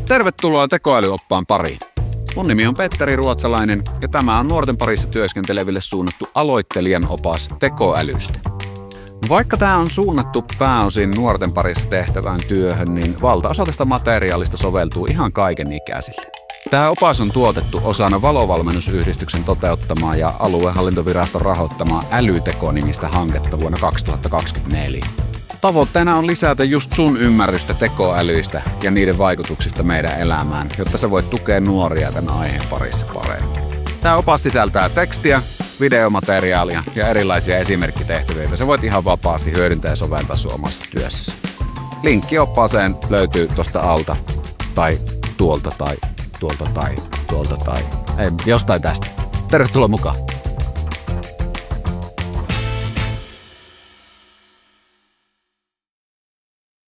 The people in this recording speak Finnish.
Tervetuloa tekoälyoppaan pariin. Mun nimi on Petteri Ruotsalainen ja tämä on nuorten parissa työskenteleville suunnattu aloittelijan opas tekoälystä. Vaikka tämä on suunnattu pääosin nuorten parissa tehtävään työhön, niin valtaosa tästä materiaalista soveltuu ihan kaikenikäisille. Tämä opas on tuotettu osana Valovalmennusyhdistyksen toteuttamaa ja aluehallintoviraston rahoittamaa Älyteko-nimistä hanketta vuonna 2024. Tavoitteena on lisätä just sun ymmärrystä tekoälyistä ja niiden vaikutuksista meidän elämään, jotta sä voit tukea nuoria tämän aiheen parissa paremmin. Tämä opas sisältää tekstiä, videomateriaalia ja erilaisia esimerkkitehtäviä, joita sä voit ihan vapaasti hyödyntää ja soveltaa sun omassa työssäsi. Linkki oppaaseen löytyy tosta alta, tai tuolta, tai tuolta, tai tuolta, tai ei, jostain tästä. Tervetuloa mukaan!